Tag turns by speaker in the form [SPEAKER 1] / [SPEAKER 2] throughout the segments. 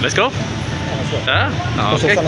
[SPEAKER 1] Let's go. Okay.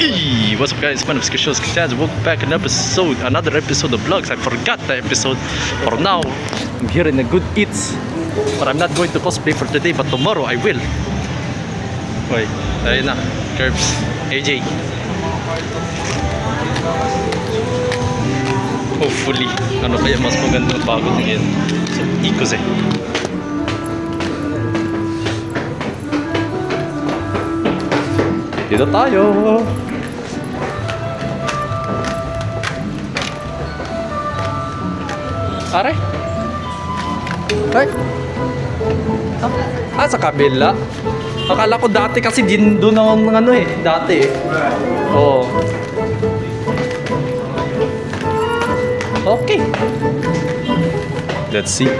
[SPEAKER 1] Hey, what's up guys? My name is Kishos Kitas. Welcome back another episode of vlogs. I forgot the episode. For now, I'm here in a good eats. But I'm not going to cosplay for today, but tomorrow I will. Wait, ayun na. Curbs. AJ. Hopefully, ano kaya mas magandang bago ngayon. So, ikos eh. Dito tayo. Are? Ay. Sa kabila. Akala ko dati kasi din doon ang ano eh, dati eh. Oo. Okay. Let's see.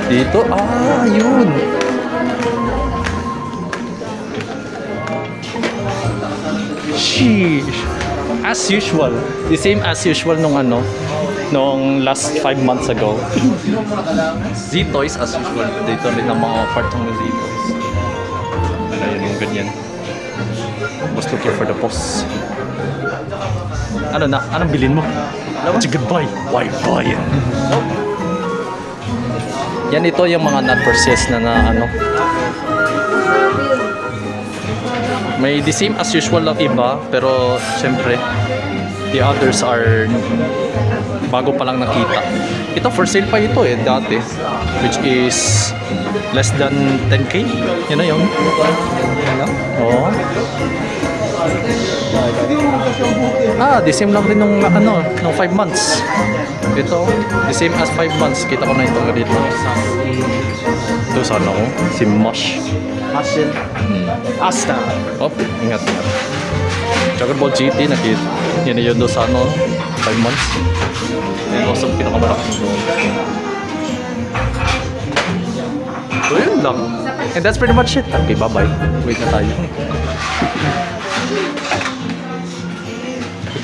[SPEAKER 1] Dito, yun. Sheesh. As usual. The same as usual nung last 5 months ago. Z-Toys as usual. Dito rin ang mga part ng Z-Toys. Yun yung ganyan. Was looking for the boss. Anong bilhin mo? What's your goodbye? Why buy? Yan, ito yung mga non-processed na may the same as usual lang iba, pero syempre the others are bago pa lang nakita. Ito for sale pa ito eh dati, which is less than 10k. Yun na yun. Oo. The same lang din nung 5 months. Ito, the same as 5 months. Kita ko na ito dito. Ito sana ko, si Mush.
[SPEAKER 2] Muscle. Asta.
[SPEAKER 1] Ingat. Dragon Ball GT, nakita. Yan na yun doon sa 5 months. Yan also pinakamalaki doon. So yun lang. And that's pretty much it. Okay, bye-bye. Wait na tayo.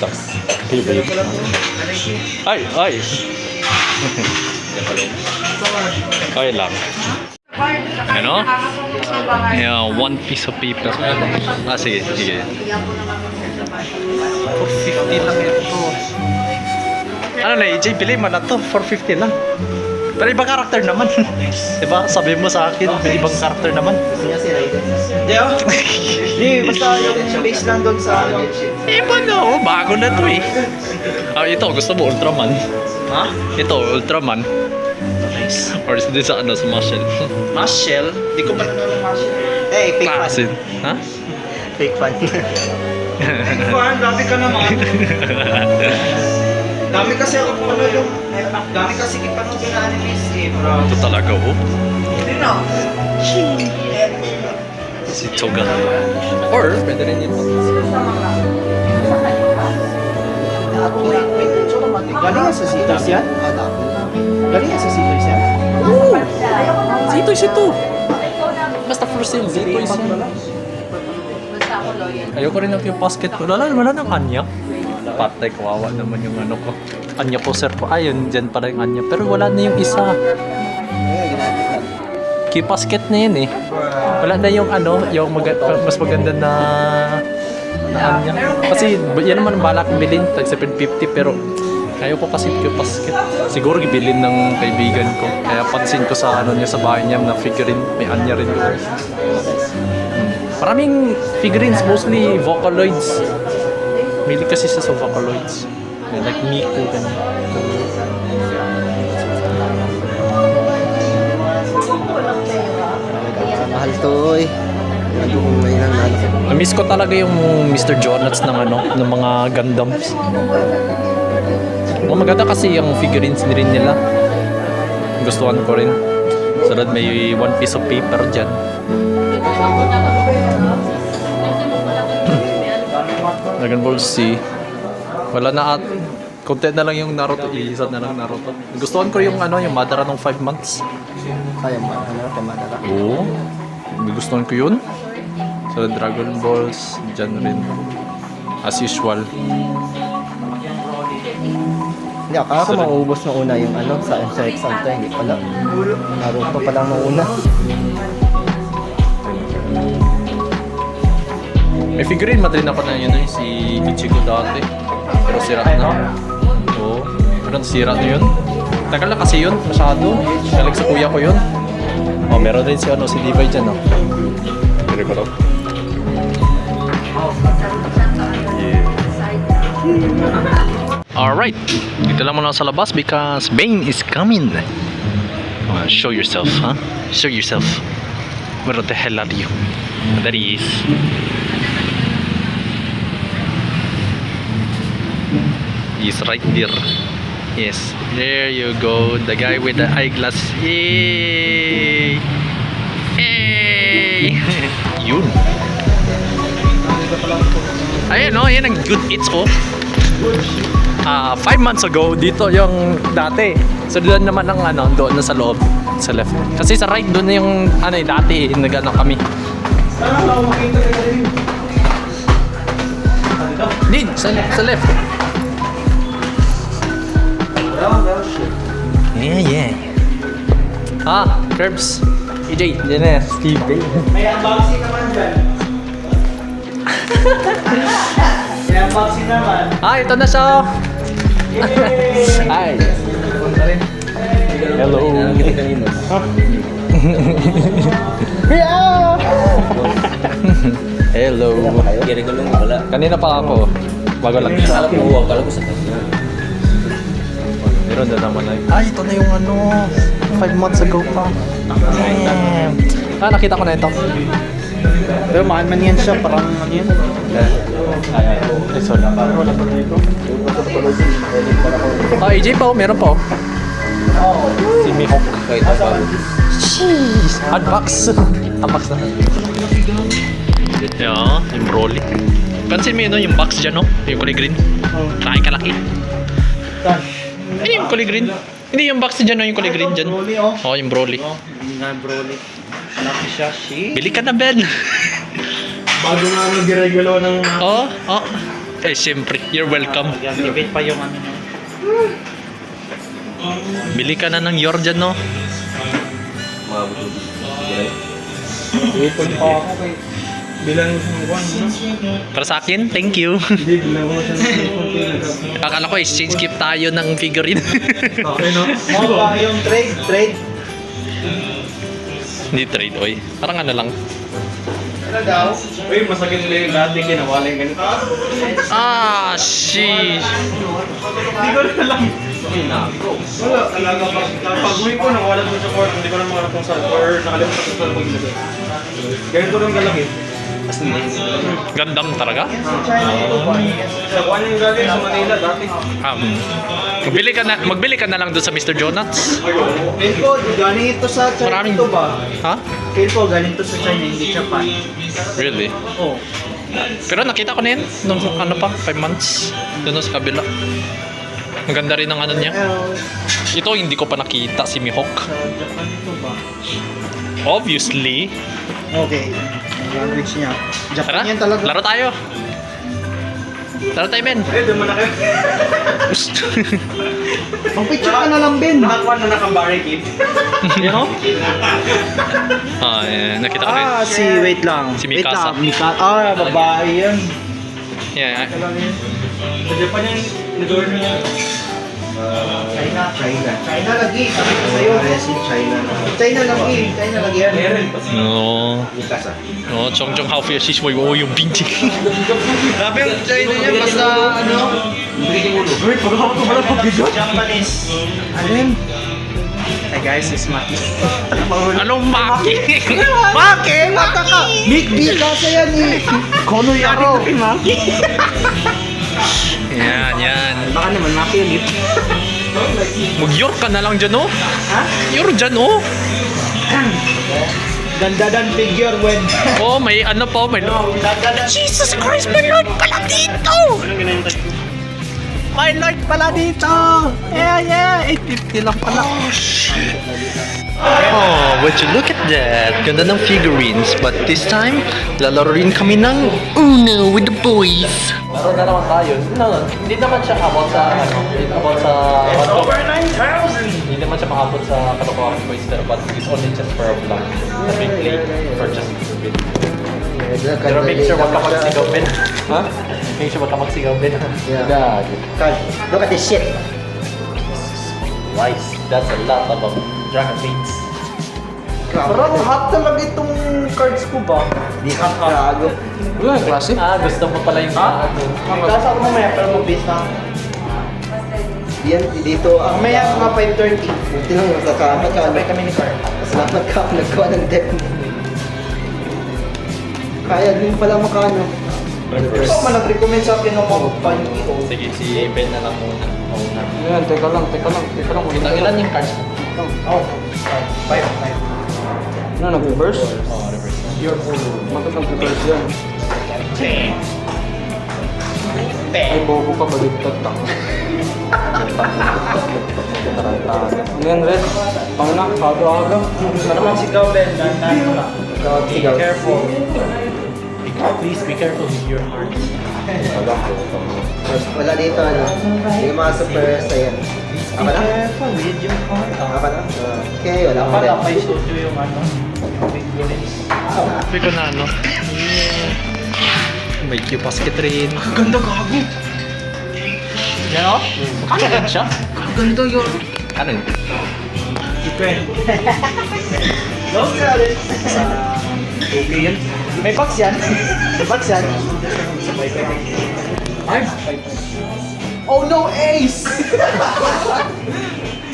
[SPEAKER 1] Tax. Okay ba yun? Ay! Okay lang. Ano? Yeah, one piece of paper. Sige. 450 lang ito. Ano na, AJ, pili mo na to. 450 lang. Pero ibang karakter naman. Diba? Sabi mo sa akin, may ibang karakter naman.
[SPEAKER 2] Hindi, basta yung base lang doon sa
[SPEAKER 1] Iba na, bago na to eh. Ito, gusto mo Ultraman?
[SPEAKER 2] Ha?
[SPEAKER 1] Ito, Ultraman.
[SPEAKER 2] Nice.
[SPEAKER 1] Or is this sa Marshall?
[SPEAKER 2] Marshall? Di ko pa nanonood ng Marshall. Hey, fake
[SPEAKER 1] Klasin.
[SPEAKER 2] fan.
[SPEAKER 1] Ha?
[SPEAKER 2] Fake fan. Fake fan? Dami ka naman. Dami kasi ako dami kasi kipanood yung animes eh, bro.
[SPEAKER 1] Ito talaga, oh.
[SPEAKER 2] Hindi na.
[SPEAKER 1] Si Toga. Or, pwede rin ito.
[SPEAKER 2] Galing yan sa C-Toys yan? Galing yan sa C-Toys yan?
[SPEAKER 1] Z-Toys ito. Basta first sale, Z-Toys yan. Ayoko rin ng yung basket ko. Wala nang anya. Patay, kawawa naman yung ko. Anya poster ko. Ayun, dyan pala yung anya. Pero wala na yung isa. Key basket na yun eh. Wala na yung mas maganda na anya. Kasi yan naman ang balak bilhin. Tag 750 pero ayaw ko kasi key basket. Siguro gibilin ng kaibigan ko. Kaya pansin ko sa niya sa bahay niya na figurine. May anya rin ko. Maraming figurines, mostly Vocaloids. Mili kasi sa Vocaloids. Like Miku, ganyan.
[SPEAKER 2] Mahal to eh.
[SPEAKER 1] Na-miss ko talaga yung Mr. Jonuts ng ng mga Gundams. Maganda kasi yung figurines rin nila. Gustuhan ko rin. So that may one piece of paper dyan. Dragon Ball Z. Wala na content na lang yung Naruto. Isa na lang Naruto. Gustuhan ko yung yung Madara ng 5 months.
[SPEAKER 2] Kaya Madara.
[SPEAKER 1] Oo. Gustuhan ko yun. So Dragon Balls, dyan rin. As usual.
[SPEAKER 3] Hindi, akala ko mauubos na una yung ano, sa X Hunter. Hindi pala. Naruto pa lang nung una.
[SPEAKER 1] May figurine madrin ako na yun si Ichigo dati. Pero sira na. Oo. Pero sira na yun. Tagal na kasi yun, masyado. Galing sa kuya ko yun. Oh, meron din si ano, si Levi dyan, oh. Pili ko to. Alright, dito lang muna sa labas because Bane is coming. Show yourself, huh? Show yourself. Where the hell are you? There he is. He's right there. Yes, there you go. The guy with the eyeglass. Yay! Hey! Yun. Ayan o, yan ang good eats ko. 5 months ago, dito yung dati. So doon naman ang ano, doon na sa loob, sa left. Kasi sa right doon na yung ano dati, nag-ano kami. Din, sa left. Yeah. Curbs. EJ, yan na, Steve.
[SPEAKER 2] May unboxing naman dyan. May unboxing naman.
[SPEAKER 1] Ito na siya. Hi. Hello. Hello. Kanina pa ako. Bago lang siya. Meron na naman na. Ito na yung ano. 5 months ago pa. Damn. Nakita ko na ito.
[SPEAKER 2] Pero man yan siya, parang ano yan.
[SPEAKER 1] Sorry. EJ pa, meron pa. Si Mihawk. Jeez. Unbox. Unbox na. Yeah, yung Broly. Pansin mo yun, yung box dyan, no? Yung kulay green. Kalaki. Ay, yung kulay green. Hindi yung box dyan, no? Yung kulay green dyan. Oh, yung Broly.
[SPEAKER 2] Broly. Laki siya,
[SPEAKER 1] Bili ka na, Ben.
[SPEAKER 2] Bago nga nag-regulo ng...
[SPEAKER 1] Oh. Eh, siyempre. You're welcome.
[SPEAKER 2] Activate pa yung ano.
[SPEAKER 1] Bili ka na ng Yorjan, no?
[SPEAKER 2] Ipon pa ako kay... Bilang ng one, no?
[SPEAKER 1] Para sa akin, thank you.
[SPEAKER 2] Hindi, bilang mo siya ng ipon.
[SPEAKER 1] Akala ko, exchange gift tayo ng figurine.
[SPEAKER 2] Okay, no? Yung trade.
[SPEAKER 1] Hindi trade, oy. Parang ano lang.
[SPEAKER 2] Ano daw? Uy, masakit lang yung dati kinawalay ganito.
[SPEAKER 1] Sheesh.
[SPEAKER 2] Hindi ko na alam. Wala, talaga pa. Pag-uwi ko, nawala ko sa court. Hindi ko na mga kung saan. Or nakalimutan ko sa pag-ilagay. Ganito lang kalaki.
[SPEAKER 1] Gandam talaga?
[SPEAKER 2] Sa kuwan yung galing sa Manila dati.
[SPEAKER 1] Magbili ka na lang doon sa Mr. Jonas.
[SPEAKER 2] Feel ko, galing ito sa China.
[SPEAKER 1] Maraming-
[SPEAKER 2] Ito ba?
[SPEAKER 1] Ha?
[SPEAKER 2] Feel ko, galing ito sa China, hindi Japan.
[SPEAKER 1] Really?
[SPEAKER 2] Oh.
[SPEAKER 1] Pero nakita ko na yun nung ano pa, 5 months. Doon sa kabila. Ang ganda rin ng ano niya. Ito hindi ko pa nakita si Mihawk.
[SPEAKER 2] Sa Japan ito ba?
[SPEAKER 1] Obviously.
[SPEAKER 2] Okay. Ang language niya.
[SPEAKER 1] Tara,
[SPEAKER 2] Japan yan talaga.
[SPEAKER 1] laro tayo. Laro tayo, Ben.
[SPEAKER 2] Doon mo na kayo. Pang-picture ka na lang, Ben. Nakakuha na naka-barricade. You know?
[SPEAKER 1] Nakita ko rin.
[SPEAKER 2] Wait lang.
[SPEAKER 1] Si Mikasa.
[SPEAKER 2] Wait lang. Babae yan.
[SPEAKER 1] Yeah.
[SPEAKER 2] Sa Japan yung nag-order niya. China lagi. Sabi ko sa'yo. China lagi yan.
[SPEAKER 1] No. Chong Haofu Yashish mo yung binti.
[SPEAKER 2] Grabe yung China niya. Basta ano. Uy, pagkakot ko pala pag-video. Japanese. Alin? Hey guys, it's Maki.
[SPEAKER 1] Anong Maki?
[SPEAKER 2] Maki? Big kasi yan eh. Kono yaro. Maki.
[SPEAKER 1] Yan.
[SPEAKER 2] Baka naman Maki yun eh.
[SPEAKER 1] Mag-york ka na lang dyan, oh.
[SPEAKER 2] Ha?
[SPEAKER 1] York dyan, oh.
[SPEAKER 2] Dandadan figure when...
[SPEAKER 1] Oh, may ano po, may... Jesus Christ, may Lord pala dito!
[SPEAKER 2] My Lord pala dito! Yeah! 850 lang pala.
[SPEAKER 1] Oh, shit. Oh, would you look at that? Ganda ng figurines. But this time, lalaro rin kami ng Uno with the boys. Laro na naman tayo. No, hindi naman siya about sa umabot sa katotohanan ko is pero but it's only just for a vlog that we play for just a bit. Pero make sure wag ka magsigaw, Ben.
[SPEAKER 3] Ha?
[SPEAKER 1] Make sure wag ka magsigaw, Ben.
[SPEAKER 3] Yeah.
[SPEAKER 1] God.
[SPEAKER 3] God, look at this shit.
[SPEAKER 1] Wise. That's a lot of dragon mates.
[SPEAKER 2] Parang hot talaga itong cards ko ba?
[SPEAKER 3] Di ka gago.
[SPEAKER 2] Wala, klase.
[SPEAKER 1] Gusto mo pala yung
[SPEAKER 2] Magkasa ako mamaya pero mabilis na.
[SPEAKER 3] Diyan, dito.
[SPEAKER 2] Mamaya mga 5:30.
[SPEAKER 3] Buti lang yung sakamat ka.
[SPEAKER 2] Sabay kami ni Carl.
[SPEAKER 3] Salamat ka, nagkawa ng deck. Kaya din pala makano.
[SPEAKER 2] Ito man nag-recommend sa akin ng mga panyo.
[SPEAKER 1] Sige, si Ben na lang muna.
[SPEAKER 2] Yan, teka lang.
[SPEAKER 1] Ilan yung cards mo?
[SPEAKER 2] Oh, 5. Ano, nag-reverse?
[SPEAKER 1] Oh, reverse.
[SPEAKER 2] Your full. Bakit nag-reverse yan? Ay, bobo ka, baligtad ka. Ano yan, Red? Pangina, aga-aga. Ano naman sigaw, Ben? Dahan-dahan mo lang. Be careful.
[SPEAKER 1] Please be careful with your heart.
[SPEAKER 3] Wala dito ano. Yung mga super saiyan. Ako na?
[SPEAKER 2] Careful with your heart.
[SPEAKER 3] Ako na? Okay, wala akong
[SPEAKER 2] Dapat
[SPEAKER 3] deck.
[SPEAKER 2] apay studio yung ano, yung big bullets.
[SPEAKER 1] Sabi ko na ano. May cute basket rin.
[SPEAKER 2] Ang ganda, gago.
[SPEAKER 1] Yan o? Ano yan siya?
[SPEAKER 2] Ang ganda yun.
[SPEAKER 1] Ano yun?
[SPEAKER 2] Depend. No, sir. Okay yan. May box yan. May box yan. Ay. Oh no, Ace!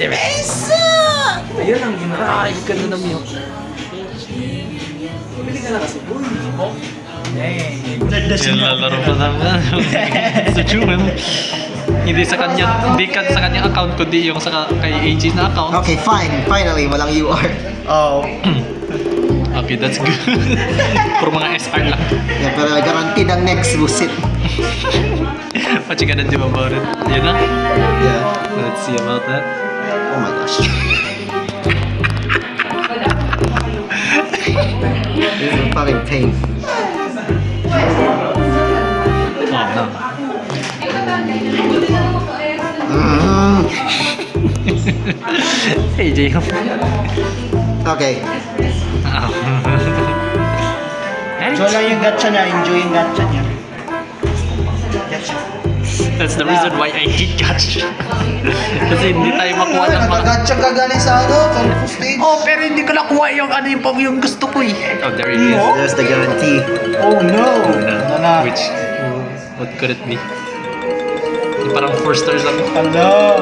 [SPEAKER 2] Ace! Ayun ang ginawa.
[SPEAKER 1] Ay, ganda na mo.
[SPEAKER 2] Bili ka na kasi. Uy.
[SPEAKER 1] Yung lalaro pa naman. Sa Chuman. Hindi sa kanya, hindi ka sa kanyang account kundi yung sa kay AG na account.
[SPEAKER 3] Okay, fine. Finally, walang UR.
[SPEAKER 2] Oh.
[SPEAKER 1] Okay, that's good. Puro mga SR lang.
[SPEAKER 3] Yeah, pero guaranteed ang next busit.
[SPEAKER 1] What you gonna do about it? Yun na?
[SPEAKER 3] Yeah.
[SPEAKER 1] Let's see about that.
[SPEAKER 3] Oh my gosh. This is a fucking pain.
[SPEAKER 1] Oh, no. Hey, Jacob.
[SPEAKER 3] Okay.
[SPEAKER 2] Enjoy lang yung gacha niya. Enjoy yung gacha niya. Gacha.
[SPEAKER 1] That's the reason why I hate gacha. Kasi hindi tayo makuha ng mga...
[SPEAKER 2] Nag-gacha ka galing sa ano? Kung stage.
[SPEAKER 1] Oh, pero hindi ko nakuha yung ano yung gusto ko eh. Oh, there it is.
[SPEAKER 3] There's the guarantee.
[SPEAKER 2] Oh no! Nana.
[SPEAKER 1] Which, what could it be? Yung parang 4 stars lang.
[SPEAKER 2] Hello!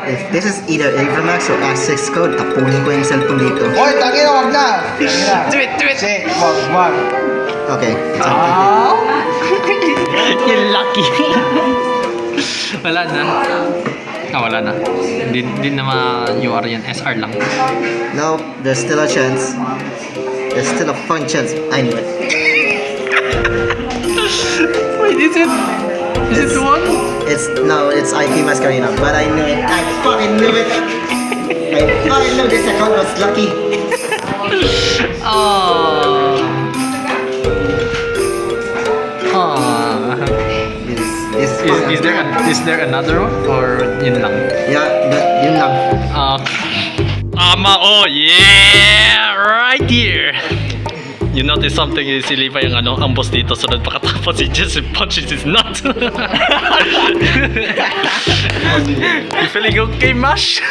[SPEAKER 3] If this is either Avermax or Access code, tapunin ko yung cellphone dito.
[SPEAKER 2] Hoy, tangi na, wag na!
[SPEAKER 1] Do it, do it!
[SPEAKER 2] Sige, wag.
[SPEAKER 3] Okay.
[SPEAKER 1] You're lucky. Wala na. Wala na. Hindi na ma-UR yan. SR lang.
[SPEAKER 3] No, there's still a chance. There's still a fun chance. I knew it.
[SPEAKER 1] Wait, is it? Is it the one?
[SPEAKER 3] It's IP Mascarina, but I knew it. I fucking knew it. I fucking knew this account was lucky.
[SPEAKER 1] Oh. Is there another one or yun lang?
[SPEAKER 3] Yeah, yun lang.
[SPEAKER 1] Oh yeah, right here. You notice something is si Levi yung ang boss dito sunod pakatapos si Jesse punches his nut. You feeling okay, Mash?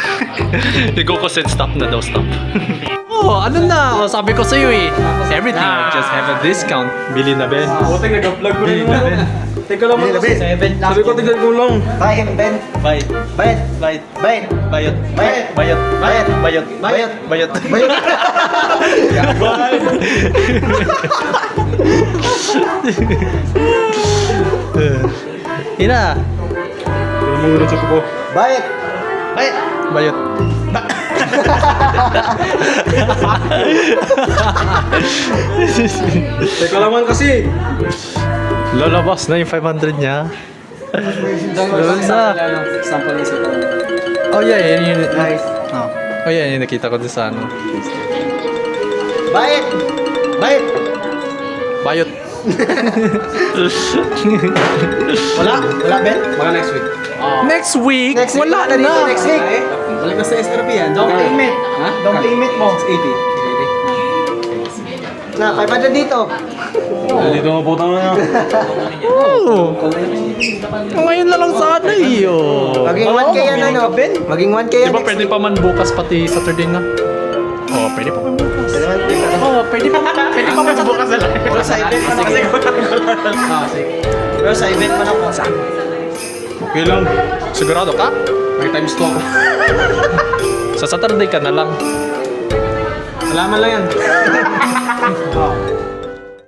[SPEAKER 1] Si Goku said stop na daw, stop. Oh, ano na? Oh, sabi ko sa'yo eh. Everything just have a discount. Bili na, Ben.
[SPEAKER 2] Buti nag-vlog ko rin naman. Teka lang
[SPEAKER 3] Bili na, Ben.
[SPEAKER 2] Sabi ko tignan ko lang.
[SPEAKER 3] Buy him, Ben.
[SPEAKER 1] Bayad.
[SPEAKER 3] Bayad.
[SPEAKER 1] Bayad.
[SPEAKER 3] Bayad.
[SPEAKER 1] Bayad.
[SPEAKER 3] Bayad.
[SPEAKER 1] Bayad.
[SPEAKER 3] Bayad.
[SPEAKER 1] Bayad.
[SPEAKER 3] Bayad.
[SPEAKER 1] Bayad.
[SPEAKER 3] Bayad.
[SPEAKER 1] Ina.
[SPEAKER 2] Mura sa ko.
[SPEAKER 3] Bayad. Bayad.
[SPEAKER 1] Bayad.
[SPEAKER 2] Teka lang kasi.
[SPEAKER 1] Lalabas na yung 500 niya. Doon sa...
[SPEAKER 2] Sample isa ko.
[SPEAKER 1] Oh yeah, yun.
[SPEAKER 3] Nice.
[SPEAKER 1] Oh yeah, yun nakita ko din sa ano.
[SPEAKER 3] Bayad. Bayad.
[SPEAKER 1] Bayot.
[SPEAKER 3] Wala? Wala, Ben?
[SPEAKER 2] Baka next week.
[SPEAKER 1] Next week,
[SPEAKER 3] Next week,
[SPEAKER 1] wala
[SPEAKER 3] na dito
[SPEAKER 1] na.
[SPEAKER 3] next week.
[SPEAKER 2] Balik na sa SRP yan.
[SPEAKER 3] Down payment.
[SPEAKER 2] Ha?
[SPEAKER 3] Down payment mo.
[SPEAKER 2] 80.
[SPEAKER 3] Na, 500 dito.
[SPEAKER 2] Dito nga po tayo na.
[SPEAKER 1] Oh. Ngayon na lang sana eh. Oh.
[SPEAKER 3] Maging 1K yan, ano? Maging 1K yan.
[SPEAKER 1] Di ba
[SPEAKER 3] next
[SPEAKER 1] pwede
[SPEAKER 3] week.
[SPEAKER 1] pa man bukas pati Saturday na? Oh, pwede pa man bukas. Oh, pwede pa man bukas na lang.
[SPEAKER 3] Pero sa event man ako. Pero sa event man ako.
[SPEAKER 2] Okay lang.
[SPEAKER 1] Sigurado ka?
[SPEAKER 2] May times 2 ako.
[SPEAKER 1] Sa Saturday ka na lang.
[SPEAKER 2] Salamat lang yan.